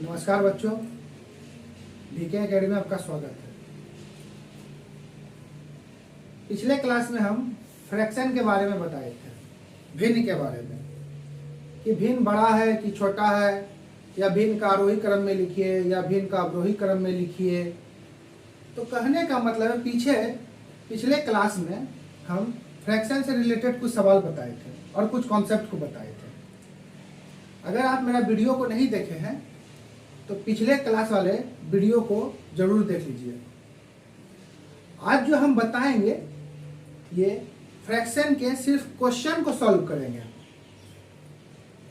नमस्कार बच्चों, BK academy में आपका स्वागत है। पिछले क्लास में हम फ्रैक्शन के बारे में बताए थे, भिन्न के बारे में, कि भिन्न बड़ा है कि छोटा है, या भिन्न का आरोही क्रम में लिखिए या भिन्न का अवरोही क्रम में लिखिए। तो कहने का मतलब है पिछले क्लास में हम फ्रैक्शन से रिलेटेड कुछ सवाल बताए थे और कुछ कॉन्सेप्ट को बताए थे। अगर आप मेरा वीडियो को नहीं देखे हैं तो पिछले क्लास वाले वीडियो को जरूर देख लीजिए। आज जो हम बताएंगे ये फ्रैक्शन के सिर्फ क्वेश्चन को सॉल्व करेंगे।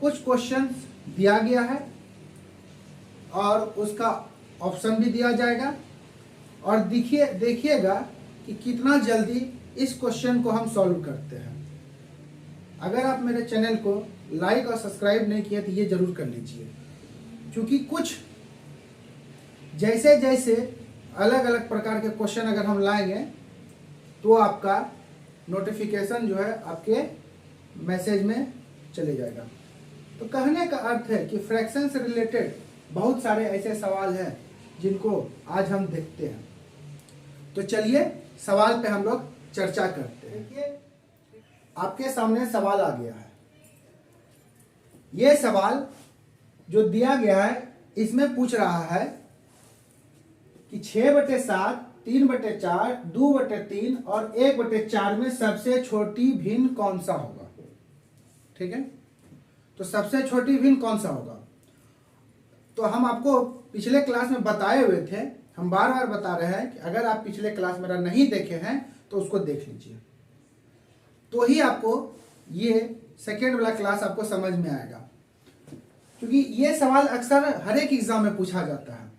कुछ क्वेश्चंस दिया गया है और उसका ऑप्शन भी दिया जाएगा, और देखिएगा कि कितना जल्दी इस क्वेश्चन को हम सॉल्व करते हैं। अगर आप मेरे चैनल को लाइक और सब्सक्राइब नहीं किए तो ये जरूर कर लीजिए, क्योंकि कुछ जैसे जैसे अलग अलग प्रकार के क्वेश्चन अगर हम लाएंगे तो आपका नोटिफिकेशन जो है आपके मैसेज में चले जाएगा। तो कहने का अर्थ है कि फ्रैक्शन से रिलेटेड बहुत सारे ऐसे सवाल हैं जिनको आज हम देखते हैं। तो चलिए सवाल पे हम लोग चर्चा करते हैं। देखिए, आपके सामने सवाल आ गया है। ये सवाल जो दिया गया है इसमें पूछ रहा है कि 6/7, 3/4, 2/3 और 1/4 में सबसे छोटी भिन्न कौन सा होगा। ठीक है, तो सबसे छोटी भिन्न कौन सा होगा। तो हम आपको पिछले क्लास में बताए हुए थे, हम बार बार बता रहे हैं कि अगर आप पिछले क्लास मेरा नहीं देखे हैं तो उसको देख लीजिए, तो ही आपको ये सेकेंड वाला क्लास आपको समझ में आएगा। क्योंकि ये सवाल अक्सर हर एक एग्जाम में पूछा जाता है।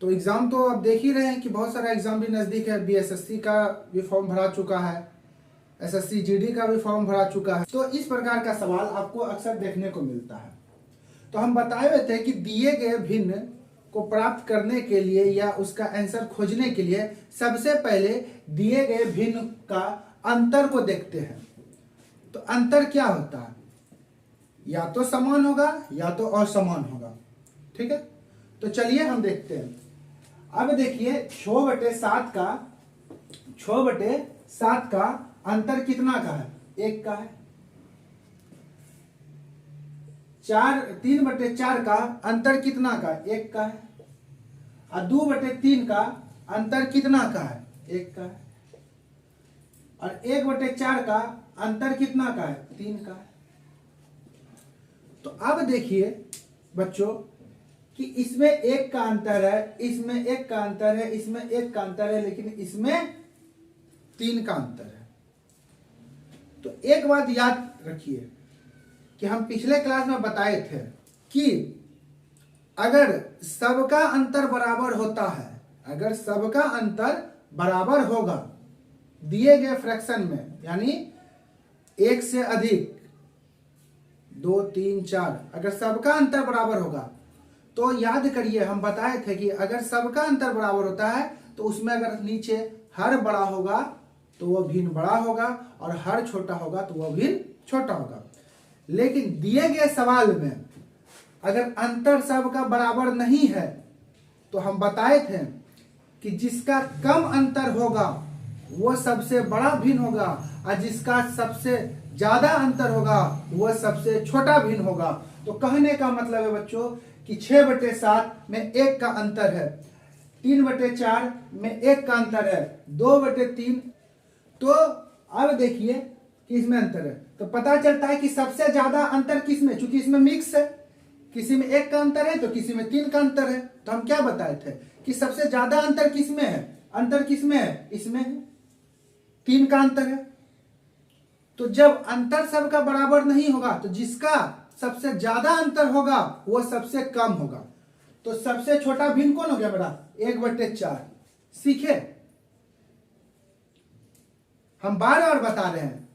तो एग्जाम तो आप देख ही रहे हैं कि बहुत सारा एग्जाम भी नजदीक है। बीएसएससी का भी फॉर्म भरा चुका है, एसएससी जीडी का भी फॉर्म भरा चुका है। तो इस प्रकार का सवाल आपको अक्सर देखने को मिलता है। तो हम बताए हुए थे कि दिए गए भिन्न को प्राप्त करने के लिए या उसका आंसर खोजने के लिए सबसे पहले दिए गए भिन्न का अंतर को देखते हैं। तो अंतर क्या होता है, या तो समान होगा या तो असमान होगा। ठीक है, तो चलिए हम देखते हैं। अब देखिए 6/7 का अंतर कितना का है, 1 का है। 3/4 का अंतर कितना का, 1 का है। और 2/3 का अंतर कितना का है, 1 का है। और 1/4 का अंतर कितना का है, 3 का है। तो अब देखिए बच्चों कि इसमें 1 का अंतर है, इसमें 1 का अंतर है, इसमें 1 का अंतर है, लेकिन इसमें 3 का अंतर है। तो एक बात याद रखिए कि हम पिछले क्लास में बताए थे कि अगर सबका अंतर बराबर होता है, अगर सबका अंतर बराबर होगा दिए गए फ्रैक्शन में, यानी 1 से अधिक 2, 3, 4, अगर सबका अंतर बराबर होगा, तो याद करिए हम बताए थे कि अगर सबका अंतर बराबर होता है तो उसमें अगर नीचे हर बड़ा होगा तो वह भिन्न बड़ा होगा, और हर छोटा होगा तो वह भिन्न छोटा होगा। लेकिन दिए गए सवाल में अगर अंतर सबका बराबर नहीं है तो हम बताए थे कि जिसका कम अंतर होगा वह सबसे बड़ा भिन्न होगा, और जिसका सबसे ज्यादा अंतर होगा वह सबसे छोटा भिन्न होगा। तो कहने का मतलब है बच्चों कि 6/7 में 1 का अंतर है, 3/4 में 1 का अंतर है, 2/3। तो अब देखिए कि इसमें अंतर है, तो पता चलता है कि सबसे ज्यादा अंतर किसमें, चूंकि इसमें मिक्स है, किसी में 1 का अंतर है तो किसी में 3 का अंतर है। तो हम क्या बताए थे कि सबसे ज्यादा अंतर किसमें है, अंतर किसमें है, इसमें है, 3 का अंतर है। तो जब अंतर सबका बराबर नहीं होगा तो जिसका सबसे ज्यादा अंतर होगा वह सबसे कम होगा। तो सबसे छोटा भिन्न कौन हो गया मेरा, 1/4। सीखे, हम बार बार बता रहे हैं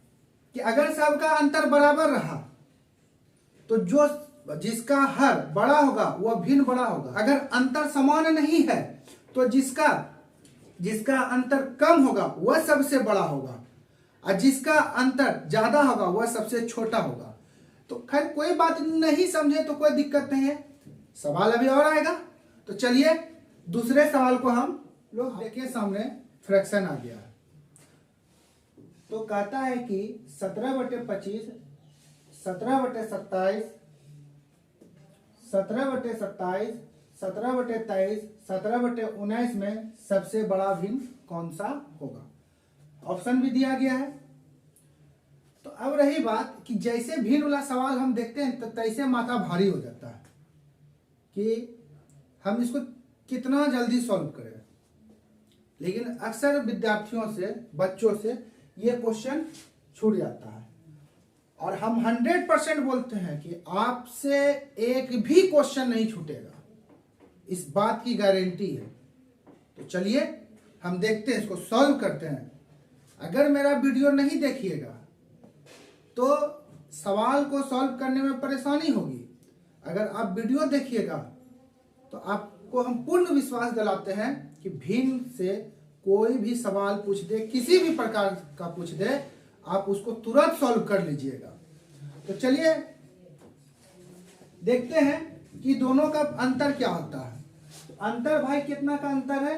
कि अगर सबका अंतर बराबर रहा तो जिसका हर बड़ा होगा वह भिन्न बड़ा होगा। अगर अंतर समान नहीं है तो जिसका अंतर कम होगा वह सबसे बड़ा होगा, और जिसका अंतर ज्यादा होगा वह सबसे छोटा होगा। तो खैर कोई बात नहीं समझे तो कोई दिक्कत नहीं है, सवाल अभी और आएगा। तो चलिए दूसरे सवाल को हम लोग देखिए, सामने फ्रैक्शन आ गया है। तो कहता है कि 17/25, 17/27, 17/27, 17/23, 17/19 में सबसे बड़ा भिन्न कौन सा होगा? ऑप्शन भी दिया गया है। तो अब रही बात कि जैसे भिन्न वाला सवाल हम देखते हैं तो तैसे माथा भारी हो जाता है कि हम इसको कितना जल्दी सॉल्व करें। लेकिन अक्सर विद्यार्थियों से, बच्चों से ये क्वेश्चन छूट जाता है और हम 100% बोलते हैं कि आपसे एक भी क्वेश्चन नहीं छूटेगा, इस बात की गारंटी है। तो चलिए हम देखते हैं, इसको सॉल्व करते हैं। अगर मेरा वीडियो नहीं देखिएगा तो सवाल को सॉल्व करने में परेशानी होगी। अगर आप वीडियो देखिएगा तो आपको हम पूर्ण विश्वास दिलाते हैं कि भिन्न से कोई भी सवाल पूछ दे, किसी भी प्रकार का पूछ दे, आप उसको तुरंत सॉल्व कर लीजिएगा। तो चलिए देखते हैं कि दोनों का अंतर क्या होता है। तो अंतर भाई कितना का अंतर है?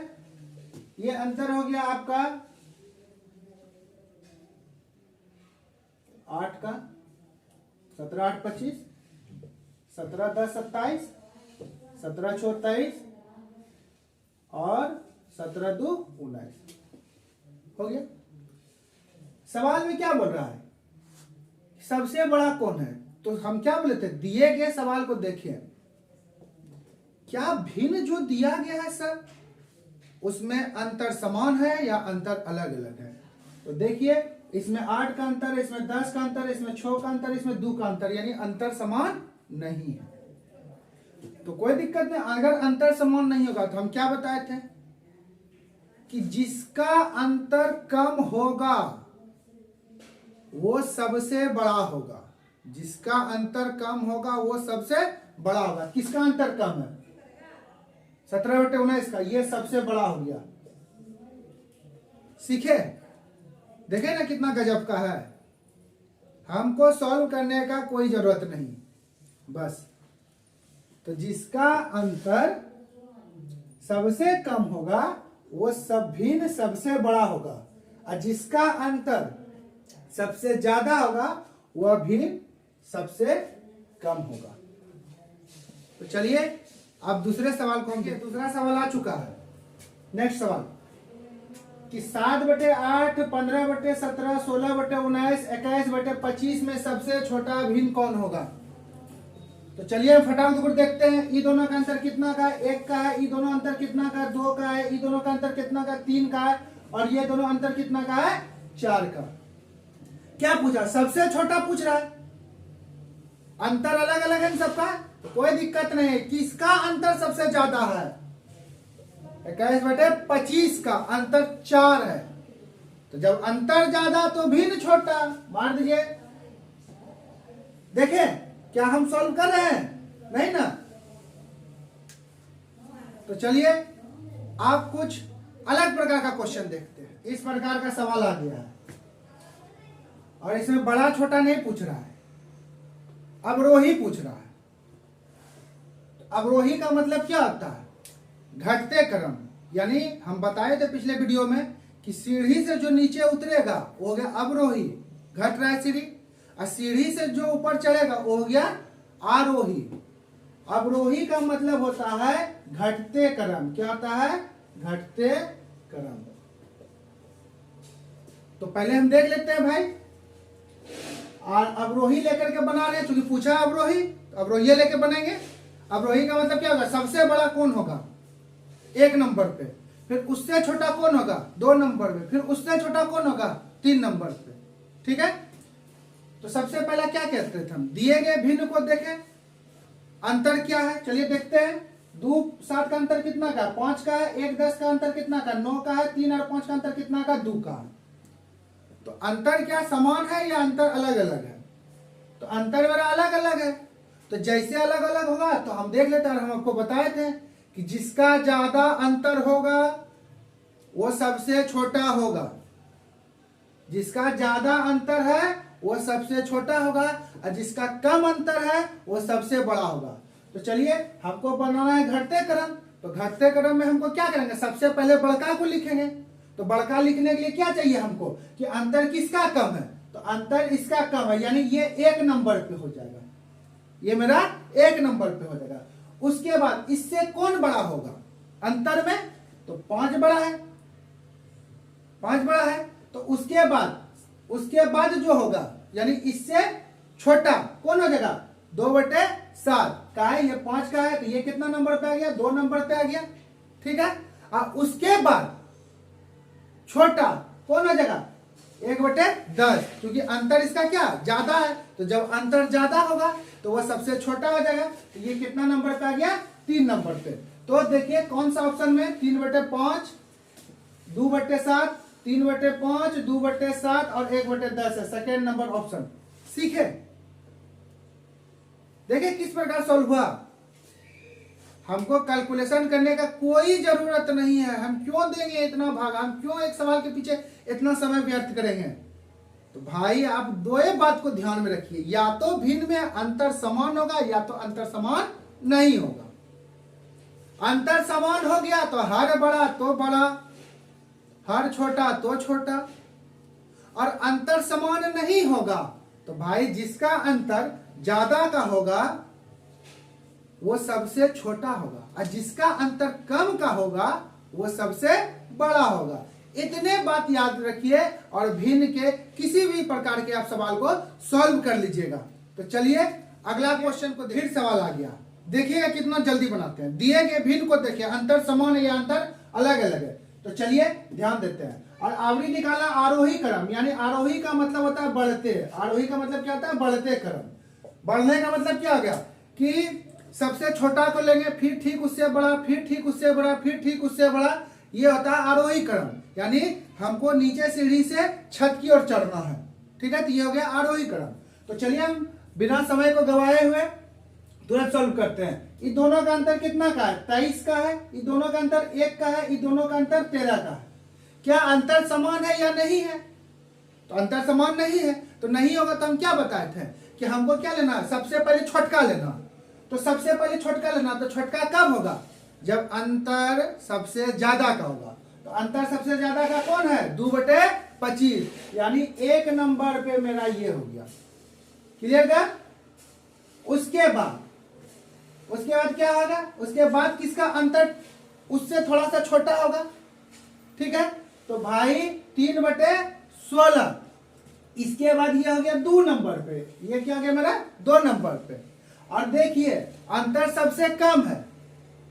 ये अंतर हो गया आपका 8 का, 17/8 = 25, 17×10 = 27, 17×4 = 23 और 17×2 = 19 हो गया। सवाल में क्या बोल रहा है? सबसे बड़ा कौन है? तो हम क्या बोले थे, दिए गए सवाल को देखिए, क्या भिन्न जो दिया गया है सर उसमें अंतर समान है या अंतर अलग अलग है? तो देखिए इसमें 8 का अंतर, इसमें 10 का अंतर, इसमें 6 का अंतर, इसमें 2 का अंतर, यानी अंतर समान नहीं है। तो कोई दिक्कत नहीं। अगर अंतर समान नहीं होगा तो हम क्या बताए थे कि जिसका अंतर कम होगा वो सबसे बड़ा होगा। जिसका अंतर कम होगा वो सबसे बड़ा होगा। किसका अंतर कम है? 17/19 का, ये सबसे बड़ा हो गया। सीखे, देखे ना कितना गजब का है। हमको सॉल्व करने का कोई जरूरत नहीं, बस। तो जिसका अंतर सबसे कम होगा वो सब भिन्न सबसे बड़ा होगा, और जिसका अंतर सबसे ज्यादा होगा वह भिन्न सबसे कम होगा। तो चलिए अब दूसरे सवाल को हम देखते हैं। दूसरा सवाल आ चुका है। नेक्स्ट सवाल कि 7/8, 15/17, 16/19, 21/25 में सबसे छोटा भिन्न कौन होगा? तो चलिए फटाफट देखते हैं। ई दोनों का अंतर कितना का है? 1 का है। ई दोनों अंतर कितना का है? 2 का है। ई दोनों का अंतर कितना का? 3 का है। और ये दोनों अंतर कितना का है? 4 का। क्या पूछा? सबसे छोटा पूछ रहा है। अंतर अलग अलग है सबका, तो कोई दिक्कत नहीं है। किसका अंतर सबसे ज्यादा है? 21/25 का अंतर 4 है। तो जब अंतर ज्यादा तो भिन्न छोटा, मार दीजिए। देखें क्या हम सॉल्व कर रहे हैं? नहीं ना। तो चलिए आप कुछ अलग प्रकार का क्वेश्चन देखते हैं। इस प्रकार का सवाल आ गया है और इसमें बड़ा छोटा नहीं पूछ रहा है, अवरोही पूछ रहा है। अवरोही का मतलब क्या होता है? घटते क्रम। यानी हम बताए थे पिछले वीडियो में कि सीढ़ी से जो नीचे उतरेगा वो हो गया अवरोही, घट रहा है सीढ़ी। और सीढ़ी से जो ऊपर चढ़ेगा वो हो गया आरोही। अवरोही का मतलब होता है घटते क्रम। क्या होता है? घटते क्रम। तो पहले हम देख लेते हैं भाई। और अवरोही लेकर के बना रहे हैं, क्योंकि पूछा अवरोही, तो अवरोही लेकर बनेंगे। अवरोही का मतलब क्या होगा? सबसे बड़ा कौन होगा? 1 नंबर पे। फिर उससे छोटा कौन होगा? 2 नंबर पे। फिर उससे छोटा कौन होगा? 3 नंबर पे। ठीक है। तो सबसे पहला क्या कहते थे हम? दिए गए भिन्न को देखें, अंतर क्या है? चलिए देखते हैं। 2 7 का अंतर कितना का? 5 का है। 1 10 का अंतर कितना का? 9 का है। 3 और 5 का अंतर कितना का? 2 का। तो अंतर क्या समान है या अंतर अलग अलग है? तो अंतर मेरा अलग अलग है। तो जैसे अलग अलग होगा तो हम देख लेते हैं। हम आपको बताए थे कि जिसका ज्यादा अंतर होगा वो सबसे छोटा होगा। जिसका ज्यादा अंतर है वो सबसे छोटा होगा और जिसका कम अंतर है वो सबसे बड़ा होगा। तो चलिए हमको बनाना है घटते क्रम। तो घटते क्रम में हमको क्या करेंगे, सबसे पहले बड़का को लिखेंगे। तो बड़का लिखने के लिए क्या चाहिए हमको कि अंतर किसका कम है, तो अंतर इसका कम है, यानी ये 1 नंबर पे हो जाएगा, ये मेरा 1 नंबर पे हो जाएगा। उसके बाद इससे कौन बड़ा होगा अंतर में, तो 5 बड़ा है, 5 बड़ा है। तो उसके बाद जो होगा यानी इससे छोटा कौन हो जाएगा, 2/7 का है, ये 5 का है, तो ये कितना नंबर पे आ गया, 2 नंबर पे आ गया, ठीक है। और उसके बाद छोटा कौन हो जाएगा, 1/10, क्योंकि अंतर इसका क्या ज्यादा है। तो जब अंतर ज्यादा होगा तो वह सबसे छोटा हो जाएगा। तो ये कितना नंबर पे आ गया, 3 नंबर पे। तो देखिए कौन सा ऑप्शन में 3/5, 2/7, 3/5, 2/7 और 1/10 है, सेकेंड नंबर ऑप्शन। सीखे, देखिए किस प्रकार सॉल्व हुआ। हमको कैलकुलेशन करने का कोई जरूरत नहीं है, हम क्यों देंगे इतना भाग, हम क्यों एक सवाल के पीछे इतना समय व्यर्थ करेंगे। तो भाई आप दो बात को ध्यान में रखिए, या तो भिन्न में अंतर समान होगा या तो अंतर समान नहीं होगा। अंतर समान हो गया तो हर बड़ा तो बड़ा, हर छोटा तो छोटा, और अंतर समान नहीं होगा तो भाई जिसका अंतर ज्यादा का होगा वो सबसे छोटा होगा, और जिसका अंतर कम का होगा वो सबसे बड़ा होगा। इतने बात याद रखिए और भिन्न के किसी भी प्रकार के आप सवाल को सॉल्व कर लीजिएगा। तो चलिए अगला क्वेश्चन को फिर सवाल आ गया, देखिएगा कितना जल्दी बनाते हैं। दिए गए भिन्न को देखिए, अंतर समान है या अंतर अलग अलग है। तो चलिए ध्यान देते हैं। और आवृत्ति निकाला आरोही क्रम, यानी आरोही का मतलब होता है बढ़ते, आरोही का मतलब क्या होता है, बढ़ते क्रम। बढ़ने का मतलब क्या हो गया कि सबसे छोटा को लेंगे, फिर ठीक उससे बड़ा, फिर ठीक उससे बड़ा, फिर ठीक उससे बड़ा, ये होता है आरोही क्रम। यानी हमको नीचे सीढ़ी से छत की ओर चढ़ना है, ठीक है। तो ये हो गया आरोही क्रम। तो चलिए हम बिना समय को गवाए हुए तुरंत सॉल्व करते हैं। इन दोनों का अंतर कितना का है, 23 का है। इन दोनों का अंतर 1 का है। इन दोनों का अंतर 13 का है। क्या अंतर समान है या नहीं है, तो अंतर समान नहीं है। तो नहीं होगा तो हम क्या बताए थे कि हमको क्या लेना है, सबसे पहले छोटका लेना। तो सबसे पहले छोटका लेना, तो छोटका कब होगा, जब अंतर सबसे ज्यादा का होगा। तो अंतर सबसे ज्यादा का कौन है, 2/25, यानी 1 नंबर पे मेरा ये हो गया। क्लियर का। उसके बाद क्या होगा, उसके बाद किसका अंतर उससे थोड़ा सा छोटा होगा, ठीक है। तो भाई 3/16, इसके बाद ये हो गया 2 नंबर पे, ये क्या हो गया मेरा 2 नंबर पे। और देखिए अंतर सबसे कम है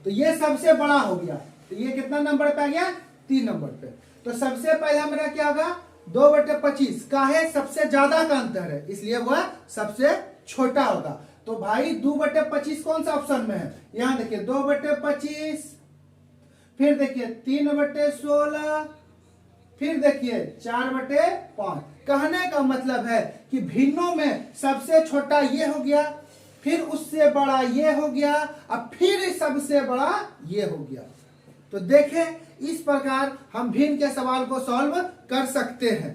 तो ये सबसे बड़ा हो गया, तो ये कितना नंबर पे आ गया, 3 नंबर पे। तो सबसे पहला मेरा क्या होगा, 2/25 का है, सबसे ज्यादा का अंतर है, इसलिए वह सबसे छोटा होगा। तो भाई 2/25 कौन सा ऑप्शन में है, यहां देखिए 2/25, फिर देखिए 3/16, फिर देखिए 4/5। कहने का मतलब है कि भिन्नों में सबसे छोटा ये हो गया, फिर उससे बड़ा ये हो गया, अब फिर सबसे बड़ा ये हो गया। तो देखें इस प्रकार हम भिन्न के सवाल को सॉल्व कर सकते हैं।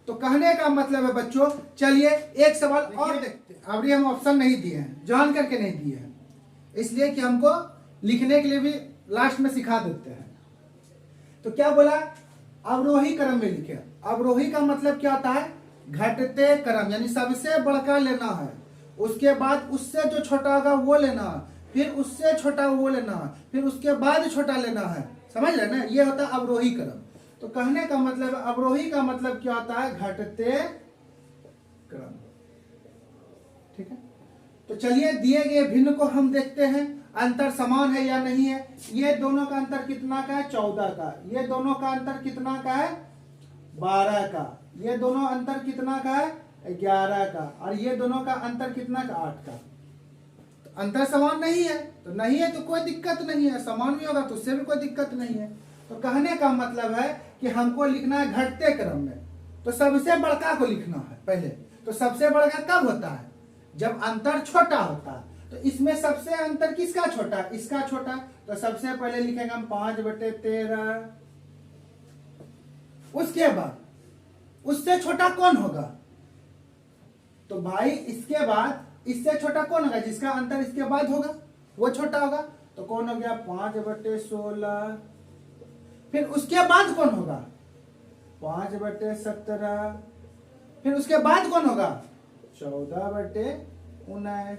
तो कहने का मतलब है बच्चों, चलिए एक सवाल और देखते हैं। अभी हम ऑप्शन नहीं दिए हैं, जान करके नहीं दिए हैं, इसलिए कि हमको लिखने के लिए भी लास्ट में सिखा देते हैं। तो क्या बोला, अवरोही क्रम में लिखे। अवरोही का मतलब क्या होता है, घटते क्रम, यानी सबसे बड़का लेना है, उसके बाद उससे जो छोटा होगा वो लेना है, फिर उससे छोटा वो लेना है, फिर उसके बाद छोटा लेना है। समझ रहे ना, ये होता है अवरोही क्रम। तो कहने का मतलब अवरोही का मतलब क्या होता है, घटते क्रम, ठीक है। तो चलिए दिए गए भिन्न को हम देखते हैं, अंतर समान है या नहीं है। ये दोनों का अंतर कितना का है, 14 का। ये दोनों का अंतर कितना का है, 12 का। ये दोनों अंतर कितना का है, 11 का। और ये दोनों का अंतर कितना का, 8 का। तो अंतर समान नहीं है, तो नहीं है तो कोई दिक्कत नहीं है, समान भी होगा तो उससे भी कोई दिक्कत नहीं है। तो कहने का मतलब है कि हमको लिखना है घटते क्रम में, तो सबसे बड़का को लिखना है पहले। तो सबसे बड़का कब होता है, जब अंतर छोटा होता है। तो इसमें सबसे अंतर किसका छोटा, इसका छोटा। तो सबसे पहले लिखेंगे हम 5/13। उसके बाद उससे छोटा कौन होगा, तो भाई इसके बाद इससे छोटा कौन होगा, जिसका अंतर इसके बाद होगा वो छोटा होगा। तो कौन हो गया 5/16। फिर उसके बाद कौन होगा 5/17। फिर उसके बाद कौन होगा 14/19।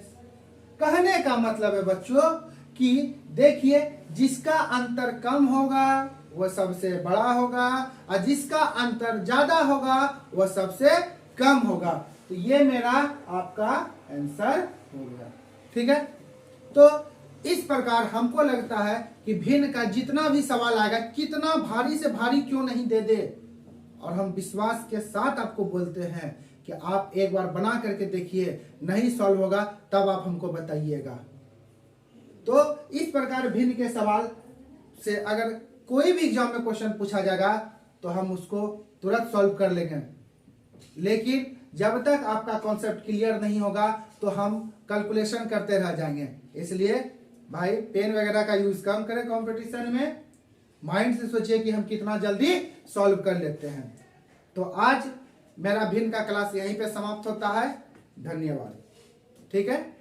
कहने का मतलब है बच्चों कि देखिए जिसका अंतर कम होगा वह सबसे बड़ा होगा और जिसका अंतर ज्यादा होगा वह सबसे कम होगा। तो ये मेरा आपका आंसर हो गया। ठीक है, तो इस प्रकार हमको लगता है कि भिन्न का जितना भी सवाल आएगा, कितना भारी से भारी क्यों नहीं दे दे, और हम विश्वास के साथ आपको बोलते हैं कि आप एक बार बना करके देखिए, नहीं सॉल्व होगा तब आप हमको बताइएगा। तो इस प्रकार भिन्न के सवाल से अगर कोई भी एग्जाम में क्वेश्चन पूछा जाएगा तो हम उसको तुरंत सॉल्व कर लेंगे, लेकिन जब तक आपका कॉन्सेप्ट क्लियर नहीं होगा तो हम कैलकुलेशन करते रह जाएंगे। इसलिए भाई पेन वगैरह का यूज कम करें, कंपटीशन में माइंड से सोचिए कि हम कितना जल्दी सॉल्व कर लेते हैं। तो आज मेरा भिन्न का क्लास यहीं पे समाप्त होता है। धन्यवाद। ठीक है।